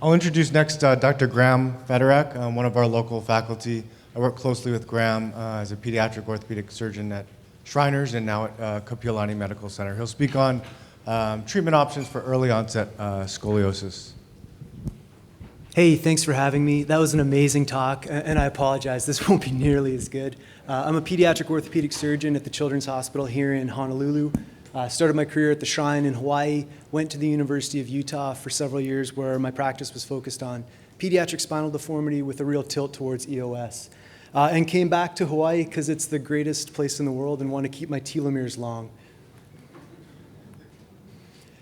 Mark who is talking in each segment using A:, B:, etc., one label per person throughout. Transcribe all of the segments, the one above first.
A: I'll introduce next Dr. Graham Fedorak, one of our local faculty. I work closely with Graham as a pediatric orthopedic surgeon at Shriners and now at Kapiolani Medical Center. He'll speak on treatment options for early onset scoliosis.
B: Hey, thanks for having me. That was an amazing talk, and I apologize, this won't be nearly as good. I'm a pediatric orthopedic surgeon at the Children's Hospital here in Honolulu. Started my career at the Shrine in Hawaii, went to the University of Utah for several years where my practice was focused on pediatric spinal deformity with a real tilt towards EOS. And came back to Hawaii because it's the greatest place in the world and want to keep my telomeres long.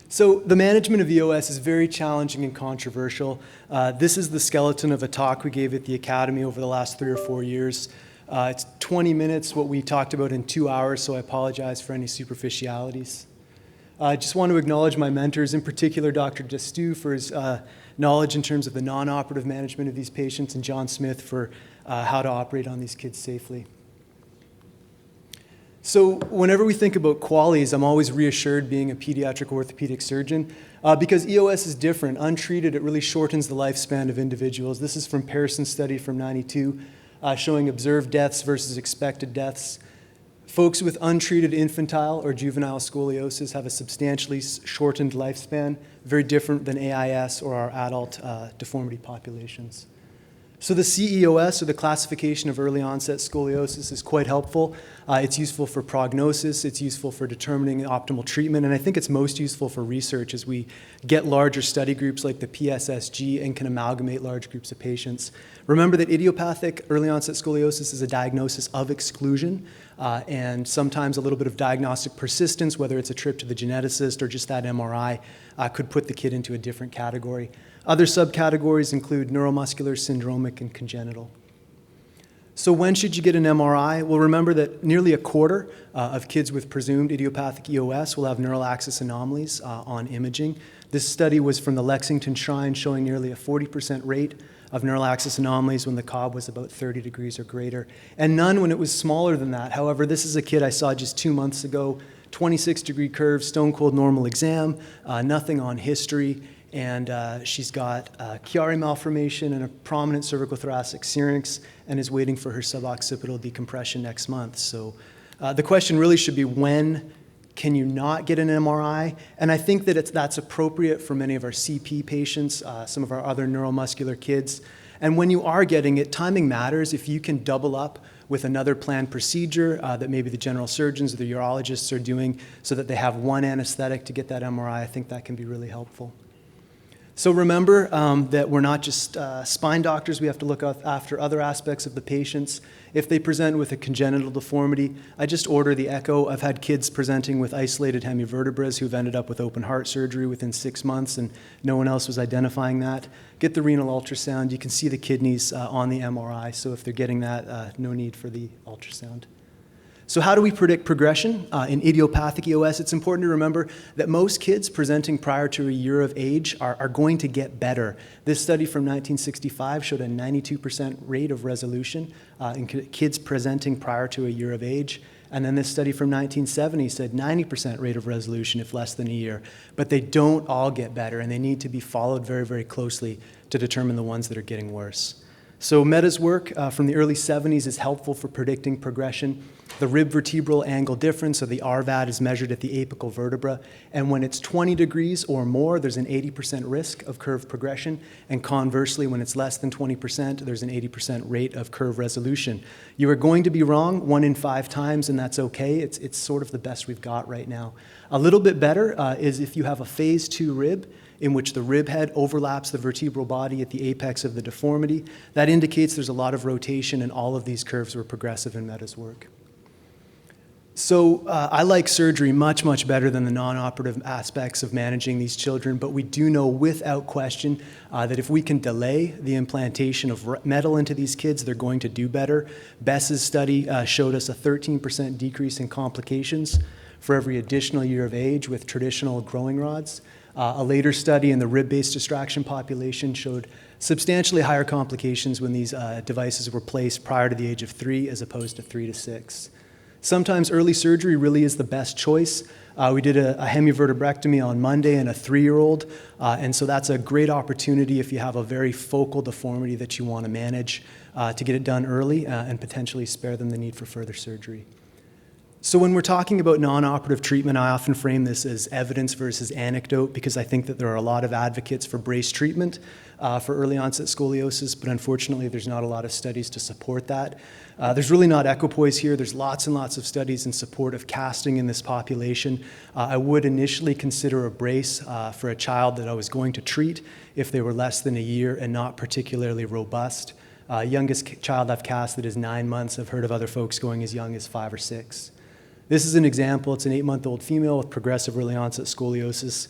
B: So the management of EOS is very challenging and controversial. This is the skeleton of a talk we gave at the Academy over the last 3 or 4 years. It's 20 minutes, what we talked about in 2 hours, so I apologize for any superficialities. I just want to acknowledge my mentors, in particular Dr. Destu for his knowledge in terms of the non-operative management of these patients, and John Smith for how to operate on these kids safely. So whenever we think about QALYs, I'm always reassured being a pediatric orthopedic surgeon because EOS is different. Untreated, it really shortens the lifespan of individuals. This is from Pearson's study from '92, showing observed deaths versus expected deaths. Folks with untreated infantile or juvenile scoliosis have a substantially shortened lifespan, very different than AIS or our adult deformity populations. So the CEOS, or the classification of early onset scoliosis, is quite helpful. It's useful for prognosis, it's useful for determining optimal treatment, and I think it's most useful for research as we get larger study groups like the PSSG and can amalgamate large groups of patients. Remember that idiopathic early onset scoliosis is a diagnosis of exclusion, and sometimes a little bit of diagnostic persistence, whether it's a trip to the geneticist or just that MRI, could put the kid into a different category. Other subcategories include neuromuscular, syndromic, and congenital. So when should you get an MRI? Well, remember that nearly a quarter of kids with presumed idiopathic EOS will have neural axis anomalies on imaging. This study was from the Lexington Shrine, showing nearly a 40% rate of neural axis anomalies when the Cobb was about 30 degrees or greater, and none when it was smaller than that. However, this is a kid I saw just 2 months ago, 26-degree curve, stone-cold normal exam, nothing on history, and she's got Chiari malformation and a prominent cervicothoracic syrinx and is waiting for her suboccipital decompression next month. So the question really should be, when can you not get an MRI? And I think that that's appropriate for many of our CP patients, some of our other neuromuscular kids. And when you are getting it, timing matters. If you can double up with another planned procedure that maybe the general surgeons or the urologists are doing so that they have one anesthetic to get that MRI, I think that can be really helpful. So remember that we're not just spine doctors. We have to look after other aspects of the patients. If they present with a congenital deformity, I just order the echo. I've had kids presenting with isolated hemivertebras who've ended up with open heart surgery within 6 months, and no one else was identifying that. Get the renal ultrasound. You can see the kidneys on the MRI, so if they're getting that, no need for the ultrasound. So how do we predict progression? In idiopathic EOS, it's important to remember that most kids presenting prior to a year of age are going to get better. This study from 1965 showed a 92% rate of resolution in kids presenting prior to a year of age. And then this study from 1970 said 90% rate of resolution if less than a year. But they don't all get better, and they need to be followed very, very closely to determine the ones that are getting worse. So Mehta's work from the early 70s is helpful for predicting progression. The rib vertebral angle difference, so the RVAD, is measured at the apical vertebra, and when it's 20 degrees or more, there's an 80% risk of curve progression, and conversely, when it's less than 20%, there's an 80% rate of curve resolution. You are going to be wrong 1 in 5 times, and that's okay. It's sort of the best we've got right now. A little bit better is if you have a phase 2 rib, in which the rib head overlaps the vertebral body at the apex of the deformity. That indicates there's a lot of rotation, and all of these curves were progressive in Mehta's work. So I like surgery much, much better than the non-operative aspects of managing these children, but we do know without question that if we can delay the implantation of metal into these kids, they're going to do better. Bess's study showed us a 13% decrease in complications for every additional year of age with traditional growing rods. A later study in the rib-based distraction population showed substantially higher complications when these devices were placed prior to the age of 3 as opposed to 3 to 6. Sometimes early surgery really is the best choice. We did a hemivertebrectomy on Monday in a 3-year-old, and so that's a great opportunity if you have a very focal deformity that you want to manage to get it done early and potentially spare them the need for further surgery. So when we're talking about non-operative treatment, I often frame this as evidence versus anecdote because I think that there are a lot of advocates for brace treatment for early onset scoliosis, but unfortunately there's not a lot of studies to support that. There's really not equipoise here. There's lots and lots of studies in support of casting in this population. I would initially consider a brace for a child that I was going to treat if they were less than a year and not particularly robust. Youngest child I've casted is 9 months. I've heard of other folks going as young as 5 or 6. This is an example. It's an 8-month-old female with progressive early onset scoliosis.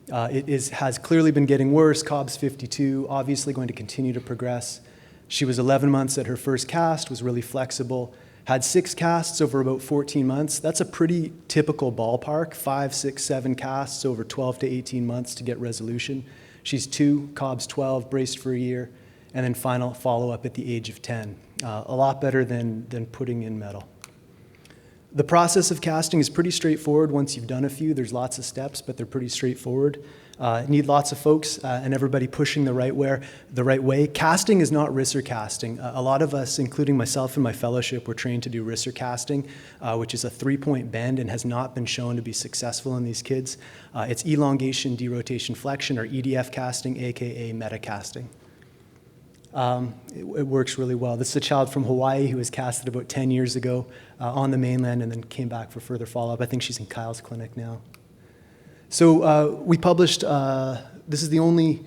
B: It has clearly been getting worse. Cobb's 52, obviously going to continue to progress. She was 11 months at her first cast, was really flexible, had 6 casts over about 14 months. That's a pretty typical ballpark, 5, 6, 7 casts over 12 to 18 months to get resolution. She's 2, Cobb's 12, braced for a year, and then final follow-up at the age of 10. A lot better than putting in metal. The process of casting is pretty straightforward once you've done a few. There's lots of steps, but they're pretty straightforward. Need lots of folks and everybody pushing the right way. Casting is not risser casting. A lot of us, including myself and my fellowship, were trained to do risser casting, which is a 3-point bend and has not been shown to be successful in these kids. It's elongation, derotation, flexion, or EDF casting, aka metacasting. It works really well. This is a child from Hawaii who was casted about 10 years ago on the mainland and then came back for further follow-up. I think she's in Kyle's clinic now. So we published, this is the only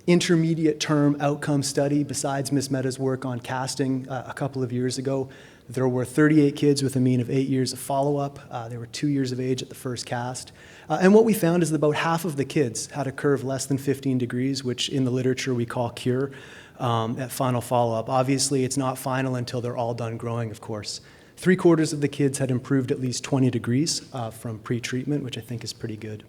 B: intermediate term outcome study besides Ms. Mehta's work on casting a couple of years ago. There were 38 kids with a mean of 8 years of follow-up. They were 2 years of age at the first cast. And what we found is that about half of the kids had a curve less than 15 degrees, which in the literature we call cure, at final follow-up. Obviously, it's not final until they're all done growing, of course. 3/4 of the kids had improved at least 20 degrees from pre-treatment, which I think is pretty good.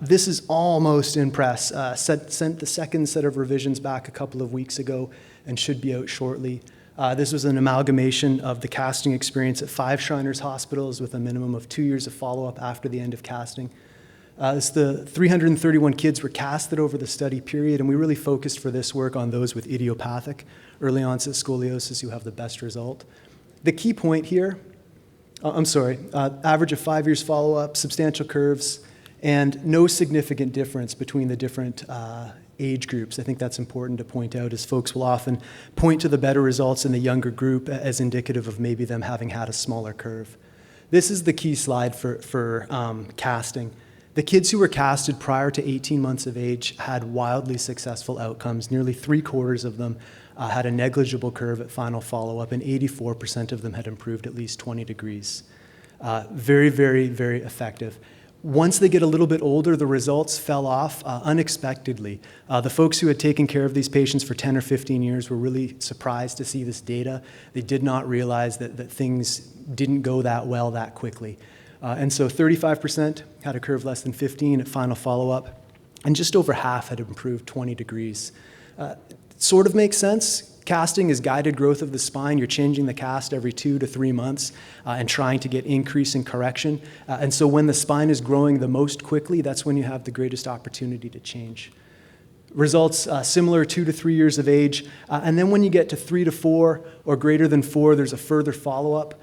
B: This is almost in press. Sent the second set of revisions back a couple of weeks ago and should be out shortly. This was an amalgamation of the casting experience at 5 Shriners hospitals with a minimum of 2 years of follow-up after the end of casting. The 331 kids were casted over the study period, and we really focused for this work on those with idiopathic early onset scoliosis who have the best result. The key point here, average of 5 years follow-up, substantial curves, and no significant difference between the different age groups. I think that's important to point out, as folks will often point to the better results in the younger group as indicative of maybe them having had a smaller curve. This is the key slide for casting. The kids who were casted prior to 18 months of age had wildly successful outcomes. Nearly 3/4 of them had a negligible curve at final follow-up, and 84% of them had improved at least 20 degrees. Very, very, very effective. Once they get a little bit older, the results fell off unexpectedly. The folks who had taken care of these patients for 10 or 15 years were really surprised to see this data. They did not realize that things didn't go that well that quickly. And so 35% had a curve less than 15 at final follow-up, and just over half had improved 20 degrees. Sort of makes sense. Casting is guided growth of the spine. You're changing the cast every 2 to 3 months and trying to get increase in correction. And so when the spine is growing the most quickly, that's when you have the greatest opportunity to change. Results similar 2 to 3 years of age. And then when you get to 3 to 4 or greater than 4, there's a further follow-up.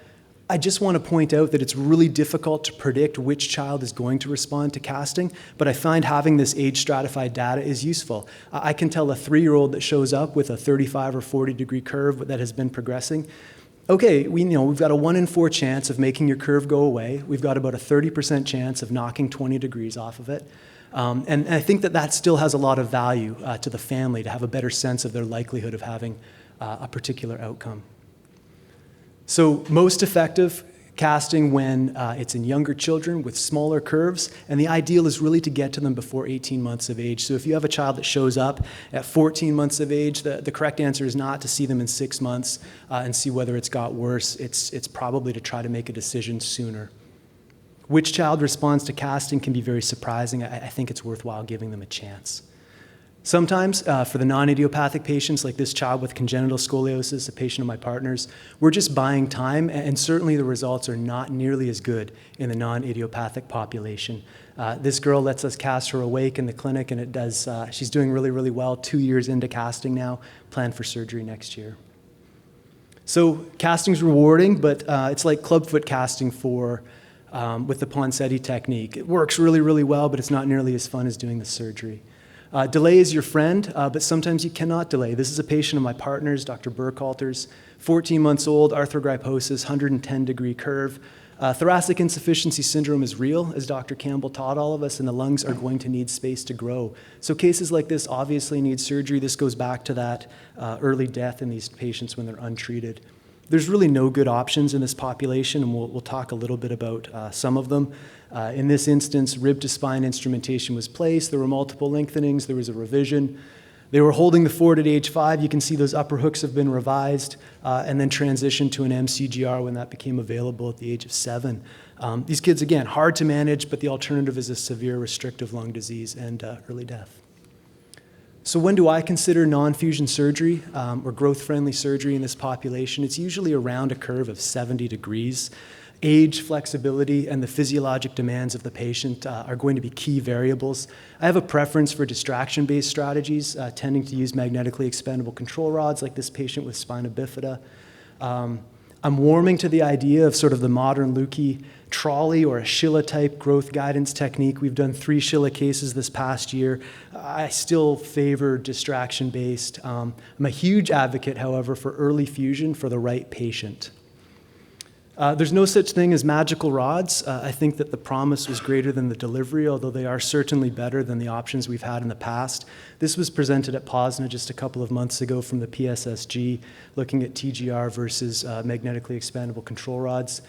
B: I just want to point out that it's really difficult to predict which child is going to respond to casting, but I find having this age-stratified data is useful. I can tell a 3-year-old that shows up with a 35 or 40 degree curve that has been progressing, okay, we've got a 1 in 4 chance of making your curve go away. We've got about a 30% chance of knocking 20 degrees off of it. And I think that still has a lot of value to the family to have a better sense of their likelihood of having a particular outcome. So most effective casting when it's in younger children with smaller curves, and the ideal is really to get to them before 18 months of age. So if you have a child that shows up at 14 months of age, the correct answer is not to see them in 6 months and see whether it's got worse. It's probably to try to make a decision sooner. Which child responds to casting can be very surprising. I think it's worthwhile giving them a chance. Sometimes for the non-idiopathic patients, like this child with congenital scoliosis, a patient of my partner's, we're just buying time, and certainly the results are not nearly as good in the non-idiopathic population. This girl lets us cast her awake in the clinic, and she's doing really, really well, 2 years into casting now, planned for surgery next year. So casting's rewarding, but it's like clubfoot casting with the Ponseti technique. It works really, really well, but it's not nearly as fun as doing the surgery. Delay is your friend, but sometimes you cannot delay. This is a patient of my partner's, Dr. Burkhalter's, 14 months old, arthrogryposis, 110-degree curve. Thoracic insufficiency syndrome is real, as Dr. Campbell taught all of us, and the lungs are going to need space to grow. So cases like this obviously need surgery. This goes back to that early death in these patients when they're untreated. There's really no good options in this population, and we'll talk a little bit about some of them. In this instance, rib-to-spine instrumentation was placed. There were multiple lengthenings. There was a revision. They were holding the fort at age 5. You can see those upper hooks have been revised and then transitioned to an MCGR when that became available at the age of 7. These kids, again, hard to manage, but the alternative is a severe restrictive lung disease and early death. So when do I consider non-fusion surgery or growth-friendly surgery in this population? It's usually around a curve of 70 degrees. Age, flexibility, and the physiologic demands of the patient are going to be key variables. I have a preference for distraction-based strategies, tending to use magnetically expandable control rods like this patient with spina bifida. I'm warming to the idea of sort of the modern Lukey trolley or a Schilla-type growth guidance technique. We've done 3 Schilla cases this past year. I still favor distraction-based. I'm a huge advocate, however, for early fusion for the right patient. There's no such thing as magical rods. I think that the promise was greater than the delivery, although they are certainly better than the options we've had in the past. This was presented at POSNA just a couple of months ago from the PSSG, looking at TGR versus magnetically expandable control rods.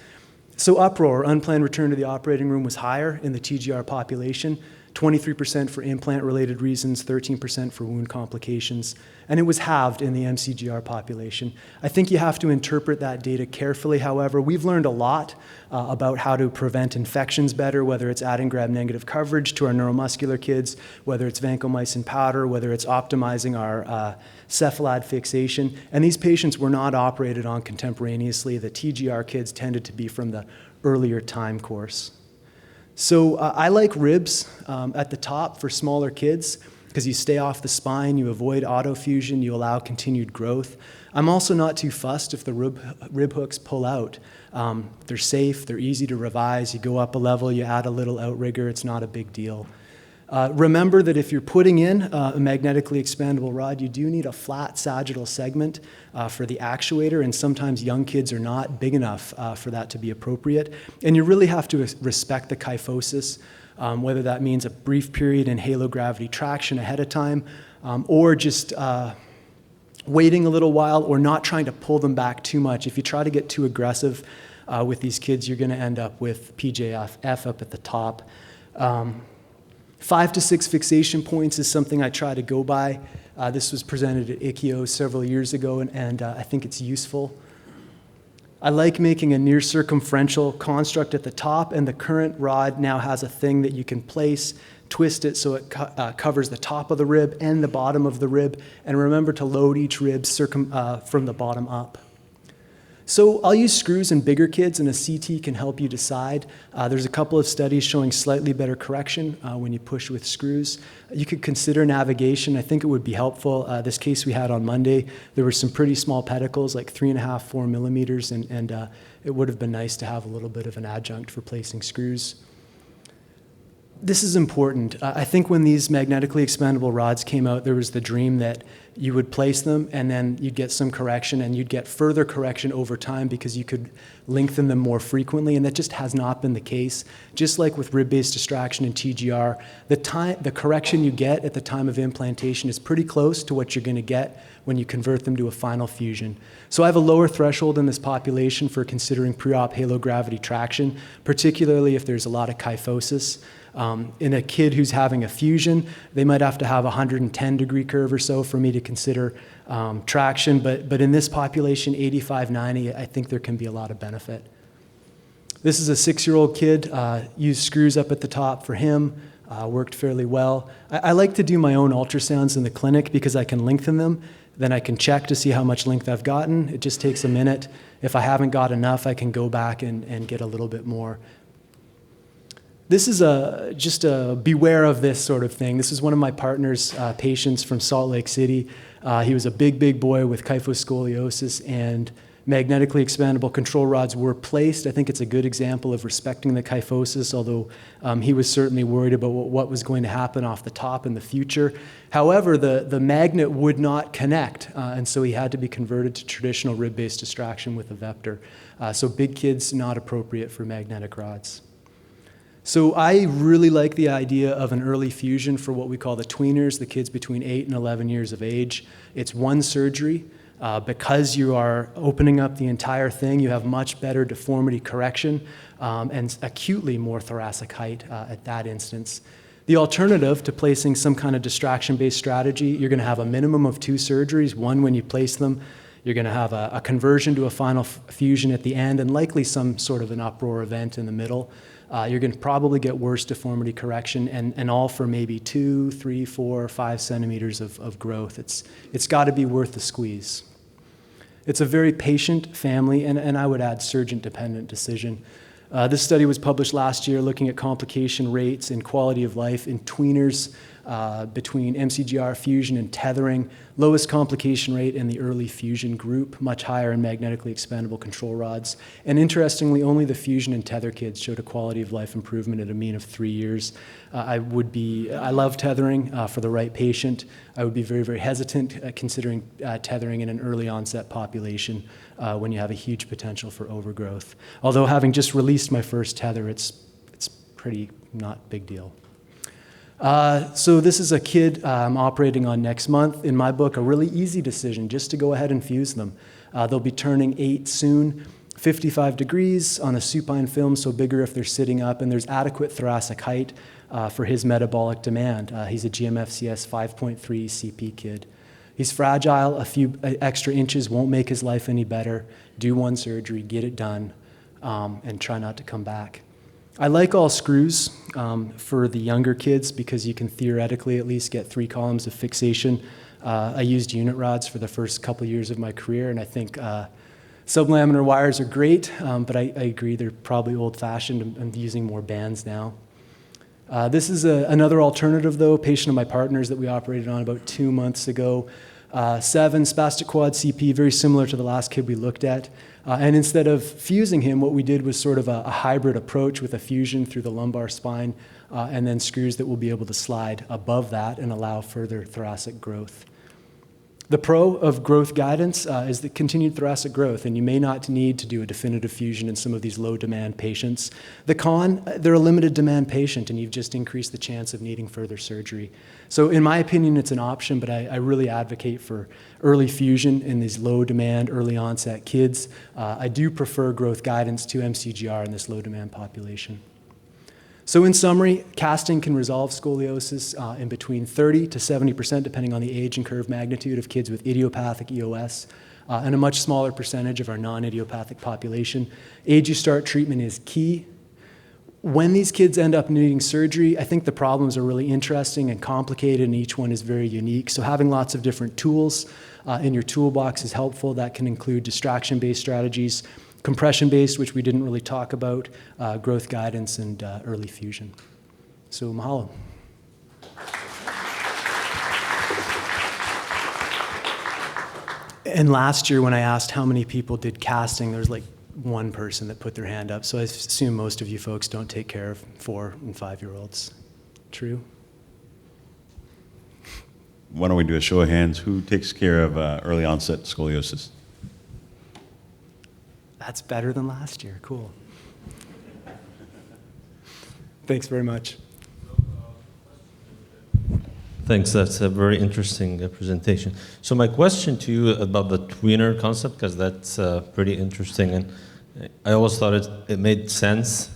B: So uproar, unplanned return to the operating room, was higher in the TGR population, 23% for implant-related reasons, 13% for wound complications, and it was halved in the MCGR population. I think you have to interpret that data carefully, however. We've learned a lot about how to prevent infections better, whether it's adding gram-negative coverage to our neuromuscular kids, whether it's vancomycin powder, whether it's optimizing our cephalad fixation, and these patients were not operated on contemporaneously. The TGR kids tended to be from the earlier time course. So I like ribs at the top for smaller kids because you stay off the spine, you avoid autofusion, you allow continued growth. I'm also not too fussed if the rib hooks pull out. They're safe, they're easy to revise. You go up a level, you add a little outrigger, it's not a big deal. Remember that if you're putting in a magnetically expandable rod, you do need a flat sagittal segment for the actuator, and sometimes young kids are not big enough for that to be appropriate. And you really have to respect the kyphosis, whether that means a brief period in halo gravity traction ahead of time, or just waiting a little while, or not trying to pull them back too much. If you try to get too aggressive with these kids, you're going to end up with PJF up at the top. 5 to 6 fixation points is something I try to go by. This was presented at ICHIO several years ago, and I think it's useful. I like making a near circumferential construct at the top, and the current rod now has a thing that you can place, twist it so it covers the top of the rib and the bottom of the rib, and remember to load each rib from the bottom up. So I'll use screws in bigger kids, and a CT can help you decide. There's a couple of studies showing slightly better correction when you push with screws. You could consider navigation. I think it would be helpful. This case we had on Monday, there were some pretty small pedicles, like 3.5, 4 millimeters, and it would have been nice to have a little bit of an adjunct for placing screws. This is important. I think when these magnetically expandable rods came out, there was the dream that you would place them and then you'd get some correction, and you'd get further correction over time because you could lengthen them more frequently, and that just has not been the case. Just like with rib-based distraction and TGR, the correction you get at the time of implantation is pretty close to what you're going to get when you convert them to a final fusion. So I have a lower threshold in this population for considering pre-op halo gravity traction, particularly if there's a lot of kyphosis. In a kid who's having a fusion, they might have to have a 110-degree curve or so for me to consider traction, but in this population, 85, 90, I think there can be a lot of benefit. This is a 6-year-old kid, used screws up at the top for him. worked fairly well. I like to do my own ultrasounds in the clinic because I can lengthen them. Then I can check to see how much length I've gotten. It just takes a minute. If I haven't got enough, I can go back and get a little bit more. This is just a beware of this sort of thing. This is one of my partner's patients from Salt Lake City. He was a big boy with kyphoscoliosis, and magnetically expandable control rods were placed. I think it's a good example of respecting the kyphosis, although he was certainly worried about what was going to happen off the top in the future. However, the magnet would not connect, and so he had to be converted to traditional rib-based distraction with a Vector. So big kids, not appropriate for magnetic rods. So I really like the idea of an early fusion for what we call the tweeners, the kids between 8 and 11 years of age. It's one surgery. Because you are opening up the entire thing, you have much better deformity correction and acutely more thoracic height at that instance. The alternative to placing some kind of distraction-based strategy, you're going to have a minimum of 2 surgeries, one when you place them. You're going to have a conversion to a final fusion at the end and likely some sort of an uproar event in the middle. You're going to probably get worse deformity correction and all for maybe 2, 3, 4, 5 centimeters of growth. It's got to be worth the squeeze. It's a very patient, family, and I would add surgeon-dependent decision. This study was published last year looking at complication rates and quality of life in tweeners between MCGR fusion and tethering. Lowest complication rate in the early fusion group, much higher in magnetically expandable control rods. And interestingly, only the fusion and tether kids showed a quality of life improvement at a mean of 3 years. I love tethering for the right patient. I would be very hesitant considering tethering in an early onset population when you have a huge potential for overgrowth. Although having just released my first tether, it's pretty not big deal. So this is a kid I'm operating on next month. In my book, a really easy decision, just to go ahead and fuse them. They'll be turning 8 soon, 55 degrees on a supine film, so bigger if they're sitting up, and there's adequate thoracic height for his metabolic demand. He's a GMFCS 5.3 CP kid. He's fragile. A few extra inches won't make his life any better. Do one surgery, get it done, and try not to come back. I like all screws for the younger kids because you can theoretically at least get 3 columns of fixation. I used unit rods for the first couple years of my career, and I think sublaminar wires are great, but I agree they're probably old-fashioned. I'm using more bands now. This is another alternative, though, a patient of my partner's that we operated on about 2 months ago. 7, spastic quad CP, very similar to the last kid we looked at. And instead of fusing him, what we did was sort of a hybrid approach with a fusion through the lumbar spine and then screws that will be able to slide above that and allow further thoracic growth. The pro of growth guidance is the continued thoracic growth, and you may not need to do a definitive fusion in some of these low-demand patients. The con, they're a limited demand patient, and you've just increased the chance of needing further surgery. So in my opinion, it's an option, but I really advocate for early fusion in these low-demand, early-onset kids. I do prefer growth guidance to MCGR in this low-demand population. So in summary, casting can resolve scoliosis in between 30 to 70%, depending on the age and curve magnitude of kids with idiopathic EOS, and a much smaller percentage of our non-idiopathic population. Age you start treatment is key. When these kids end up needing surgery, I think the problems are really interesting and complicated, and each one is very unique. So having lots of different tools in your toolbox is helpful. That can include distraction-based strategies, compression-based, which we didn't really talk about, growth guidance, and early fusion. So mahalo. And last year when I asked how many people did casting, there was like 1 person that put their hand up. So I assume most of you folks don't take care of 4 and 5-year-olds. True?
C: Why don't we do a show of hands? Who takes care of early onset scoliosis?
B: That's better than last year. Cool. Thanks very much.
D: Thanks. That's a very interesting presentation. So my question to you about the tweener concept, because that's pretty interesting, and I always thought it made sense,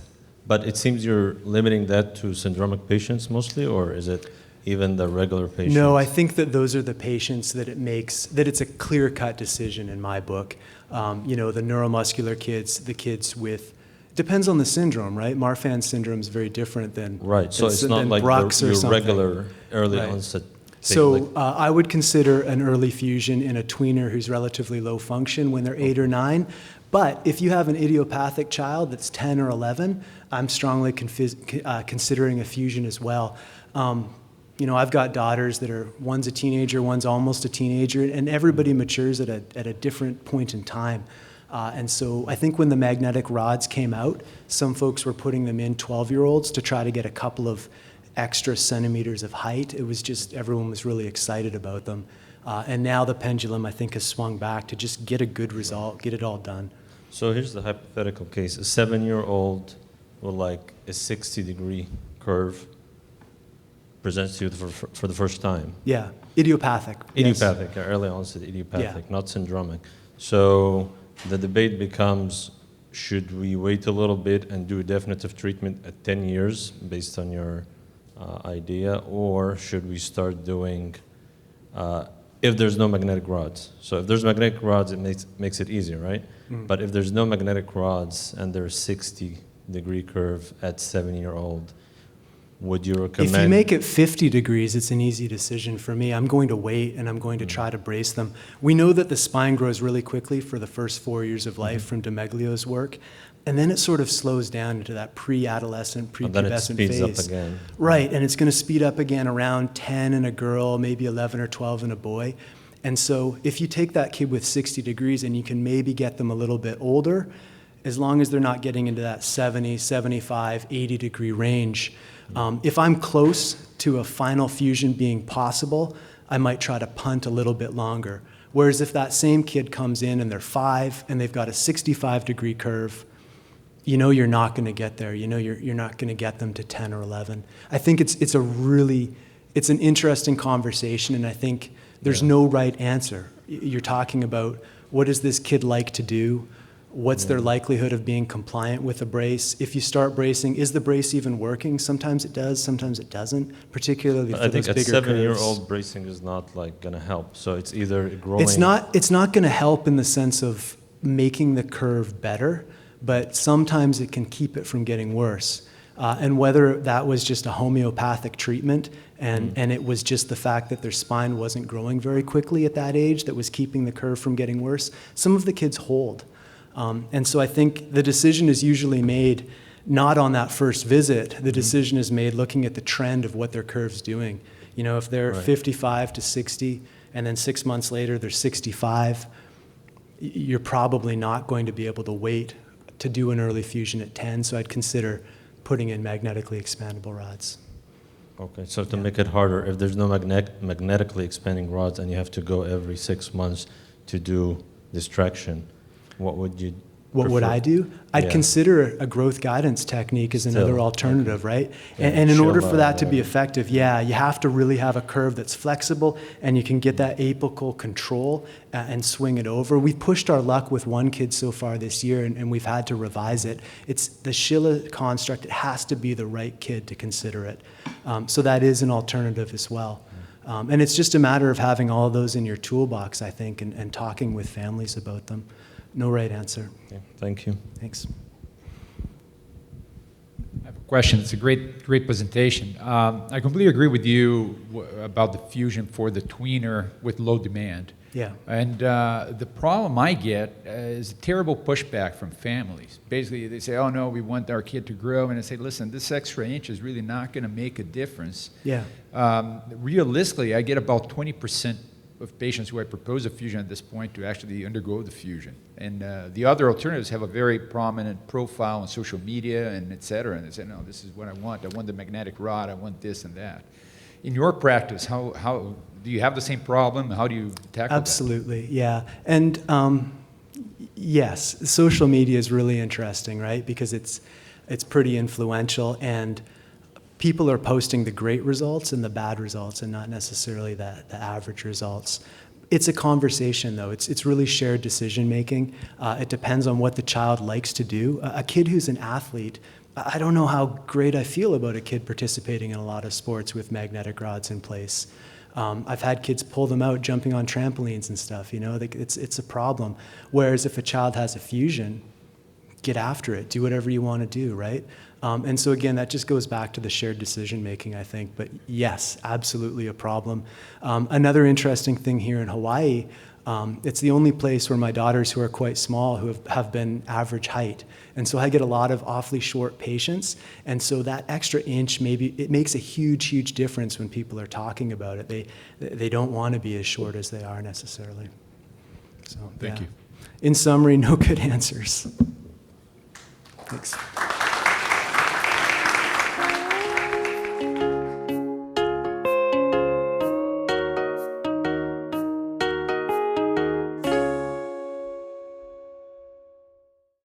D: but it seems you're limiting that to syndromic patients mostly, or is it even the regular patients?
B: No, I think that those are the patients that it's a clear-cut decision in my book. The neuromuscular kids, the kids with Depends on the syndrome, right? Marfan syndrome is very different than
D: Right. So it's not
B: than
D: like
B: Bruck's or
D: your
B: something.
D: regular early
B: Right.
D: onset.
B: So I would consider an early fusion in a tweener who's relatively low function when they're 8 or 9. But if you have an idiopathic child that's 10 or 11, I'm strongly considering a fusion as well. You know, I've got daughters that are, one's a teenager, one's almost a teenager, and everybody matures at a different point in time. And so I think when the magnetic rods came out, some folks were putting them in 12-year-olds to try to get a couple of extra centimeters of height. It was just, everyone was really excited about them. And now the pendulum, I think, has swung back to just get a good result, get it all done.
D: So here's the hypothetical case. A 7-year-old with like a 60-degree curve presents to you for the first time.
B: Yeah, idiopathic.
D: Idiopathic, early onset idiopathic,
B: Yeah.
D: not syndromic. So the debate becomes, should we wait a little bit and do a definitive treatment at 10 years based on your idea, or should we start doing, if there's no magnetic rods? So if there's magnetic rods, it makes it easier, right?
B: Mm.
D: But if there's no magnetic rods and there's 60-degree curve at 7-year-old, would you recommend?
B: If you make it 50 degrees, it's an easy decision for me. I'm going to wait and I'm going to try to brace them. We know that the spine grows really quickly for the first 4 years of life from Demeglio's work. And then it sort of slows down into that pre-adolescent,
D: And then it
B: prepubescent
D: speeds
B: phase.
D: up again.
B: Right, and it's going to speed up again around 10 in a girl, maybe 11 or 12 in a boy. And so if you take that kid with 60 degrees and you can maybe get them a little bit older, as long as they're not getting into that 70, 75, 80 degree range, if I'm close to a final fusion being possible, I might try to punt a little bit longer. Whereas if that same kid comes in and they're 5 and they've got a 65 degree curve, you know you're not going to get there. You know you're not going to get them to 10 or 11. I think it's an interesting conversation, and I think there's no right answer. You're talking about, what does this kid like to do? What's their likelihood of being compliant with a brace? If you start bracing, is the brace even working? Sometimes it does, sometimes it doesn't, particularly for
D: I
B: those
D: think
B: bigger
D: at
B: curves.
D: 7-year-old bracing is not like going to help. So it's either growing.
B: It's not going to help in the sense of making the curve better, but sometimes it can keep it from getting worse. And whether that was just a homeopathic treatment and it was just the fact that their spine wasn't growing very quickly at that age that was keeping the curve from getting worse, some of the kids hold. And so I think the decision is usually made not on that first visit. The decision is made looking at the trend of what their curve's doing. You know, if they're 55 to 60 and then 6 months later they're 65, you're probably not going to be able to wait to do an early fusion at 10, so I'd consider putting in magnetically expandable rods.
D: Okay, so to make it harder, if there's no magnetically expanding rods and you have to go every 6 months to do distraction, what would you
B: What would
D: prefer?
B: I do? I'd
D: Yeah.
B: consider a growth guidance technique as another
D: Still,
B: alternative, right?
D: Yeah,
B: And in order for
D: Shield,
B: that to be
D: whatever.
B: effective, you have to really have a curve that's flexible and you can get that apical control and swing it over. We've pushed our luck with one kid so far this year and we've had to revise it. It's the Schiller construct. It has to be the right kid to consider it. So that is an alternative as well. And it's just a matter of having all of those in your toolbox, I think, and talking with families about them. No right answer.
D: Okay, thank you.
B: Thanks.
E: I have a question. It's a great presentation. I completely agree with you about the fusion for the tweener with low demand.
B: Yeah.
E: And the problem I get is a terrible pushback from families. Basically, they say, oh, no, we want our kid to grow. And I say, listen, this extra inch is really not going to make a difference.
B: Yeah.
E: Realistically, I get about 20% of patients who I propose a fusion at this point to actually undergo the fusion. And the other alternatives have a very prominent profile on social media and et cetera. And they say, no, this is what I want. I want the magnetic rod. I want this and that. In your practice, how do you have the same problem? How do you tackle
B: Absolutely, yeah. And yes, social media is really interesting, right? Because it's pretty influential and people are posting the great results and the bad results and not necessarily the average results. It's a conversation, though. It's really shared decision making. It depends on what the child likes to do. A kid who's an athlete, I don't know how great I feel about a kid participating in a lot of sports with magnetic rods in place. I've had kids pull them out jumping on trampolines and stuff, you know, it's a problem. Whereas if a child has a fusion, get after it, do whatever you want to do, right? And so again, that just goes back to the shared decision making, I think. But yes, absolutely a problem. Another interesting thing here in Hawaii, it's the only place where my daughters who are quite small who have been average height. And so I get a lot of awfully short patients. And so that extra inch, maybe it makes a huge, huge difference when people are talking about it. They don't want to be as short as they are necessarily. So
E: Thank you.
B: In summary, no good answers. Thanks.